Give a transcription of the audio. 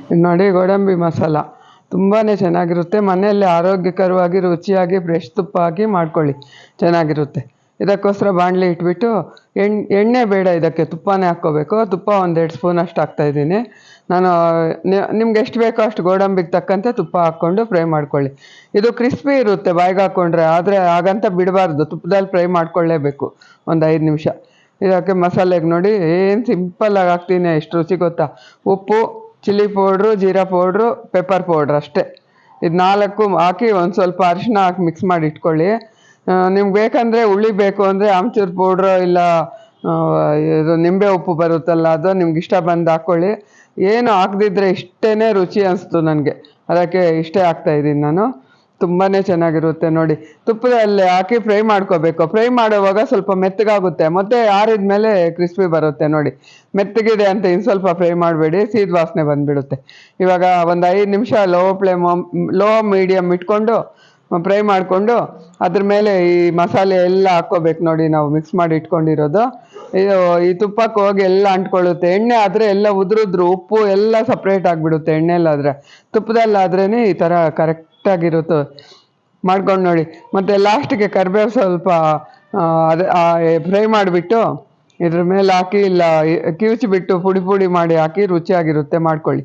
ಇದು ನೋಡಿ ಗೋಡಂಬಿ ಮಸಾಲ ತುಂಬಾ ಚೆನ್ನಾಗಿರುತ್ತೆ. ಮನೆಯಲ್ಲೇ ಆರೋಗ್ಯಕರವಾಗಿ ರುಚಿಯಾಗಿ ಫ್ರೆಶ್ ತುಪ್ಪ ಹಾಕಿ ಮಾಡ್ಕೊಳ್ಳಿ, ಚೆನ್ನಾಗಿರುತ್ತೆ. ಇದಕ್ಕೋಸ್ಕರ ಬಾಣಲಿ ಇಟ್ಬಿಟ್ಟು ಎಣ್ಣೆ ಬೇಡ, ಇದಕ್ಕೆ ತುಪ್ಪನೇ ಹಾಕ್ಕೋಬೇಕು. ತುಪ್ಪ 1-2 ಸ್ಪೂನ್ ಅಷ್ಟು ಹಾಕ್ತಾಯಿದ್ದೀನಿ ನಾನು. ನಿಮ್ಗೆ ಎಷ್ಟು ಬೇಕೋ ಅಷ್ಟು ಗೋಡಂಬಿಗೆ ತಕ್ಕಂತೆ ತುಪ್ಪ ಹಾಕ್ಕೊಂಡು ಫ್ರೈ ಮಾಡ್ಕೊಳ್ಳಿ. ಇದು ಕ್ರಿಸ್ಪಿ ಇರುತ್ತೆ ಬಾಯಿಗೆ ಹಾಕ್ಕೊಂಡ್ರೆ, ಆದರೆ ಹಾಗಂತ ಬಿಡಬಾರ್ದು, ತುಪ್ಪದಲ್ಲಿ ಫ್ರೈ ಮಾಡ್ಕೊಳ್ಳೇಬೇಕು 1-5 ನಿಮಿಷ. ಇದಕ್ಕೆ ಮಸಾಲೆಗೆ ನೋಡಿ ಏನು ಸಿಂಪಲ್ಲಾಗಿ ಹಾಕ್ತೀನಿ, ಎಷ್ಟು ರುಚಿ ಗೊತ್ತಾ. ಉಪ್ಪು, chilli powder, jeera powder, pepper powder ಅಷ್ಟೇ. ಇದು 4 ಹಾಕಿ ಒಂದು ಸ್ವಲ್ಪ ಅರಿಶಿನ ಹಾಕಿ ಮಿಕ್ಸ್ ಮಾಡಿ ಇಟ್ಕೊಳ್ಳಿ. ನಿಮ್ಗೆ ಬೇಕಂದರೆ ಹುಳಿ ಬೇಕು ಅಂದರೆ ಆಮ್ಚೂರು ಪೌಡ್ರು ಇಲ್ಲ ಇದು ನಿಂಬೆ ಉಪ್ಪು ಬರುತ್ತಲ್ಲ, ಅದು ನಿಮ್ಗೆ ಇಷ್ಟ ಬಂದು ಹಾಕ್ಕೊಳ್ಳಿ. ಏನು ಹಾಕದಿದ್ರೆ ಇಷ್ಟೇ ರುಚಿ ಅನಿಸ್ತು ನನಗೆ, ಅದಕ್ಕೆ ಇಷ್ಟೇ ಹಾಕ್ತಾಯಿದ್ದೀನಿ ನಾನು. ತುಂಬಾ ಚೆನ್ನಾಗಿರುತ್ತೆ ನೋಡಿ. ತುಪ್ಪದಲ್ಲಿ ಹಾಕಿ ಫ್ರೈ ಮಾಡ್ಕೋಬೇಕು. ಫ್ರೈ ಮಾಡುವಾಗ ಸ್ವಲ್ಪ ಮೆತ್ತಗಾಗುತ್ತೆ, ಮತ್ತು ಆರಿದ ಮೇಲೆ ಕ್ರಿಸ್ಪಿ ಬರುತ್ತೆ ನೋಡಿ. ಮೆತ್ತಗಿದೆ ಅಂತ ಇನ್ನು ಸ್ವಲ್ಪ ಫ್ರೈ ಮಾಡಬೇಡಿ, ಸೀದ ವಾಸನೆ ಬಂದುಬಿಡುತ್ತೆ. ಇವಾಗ ಒಂದು 5 ನಿಮಿಷ ಲೋ ಮೀಡಿಯಮ್ ಇಟ್ಕೊಂಡು ಫ್ರೈ ಮಾಡಿಕೊಂಡು ಅದ್ರ ಮೇಲೆ ಈ ಮಸಾಲೆ ಎಲ್ಲ ಹಾಕ್ಕೋಬೇಕು ನೋಡಿ, ನಾವು ಮಿಕ್ಸ್ ಮಾಡಿ ಇಟ್ಕೊಂಡಿರೋದು. ಇದು ಈ ತುಪ್ಪಕ್ಕೆ ಹೋಗಿ ಎಲ್ಲ ಅಂಟ್ಕೊಳ್ಳುತ್ತೆ. ಎಣ್ಣೆ ಆದರೆ ಎಲ್ಲ ಉದುರಿದ್ರು ಉಪ್ಪು ಎಲ್ಲ ಸಪ್ರೇಟ್ ಆಗಿಬಿಡುತ್ತೆ. ಎಣ್ಣೆಲ್ಲಾದರೆ, ತುಪ್ಪದಲ್ಲಾದ್ರೇ ಈ ಥರ ಕರೆಕ್ಟಾಗಿರುತ್ತೆ. ಮಾಡ್ಕೊಂಡು ನೋಡಿ. ಮತ್ತು ಲಾಸ್ಟಿಗೆ ಕರಿಬೇವು ಸ್ವಲ್ಪ ಫ್ರೈ ಮಾಡಿಬಿಟ್ಟು ಇದ್ರ ಮೇಲೆ ಹಾಕಿ, ಇಲ್ಲ ಕಿವುಚಿಬಿಟ್ಟು ಪುಡಿ ಪುಡಿ ಮಾಡಿ ಹಾಕಿ ರುಚಿಯಾಗಿರುತ್ತೆ, ಮಾಡ್ಕೊಳ್ಳಿ.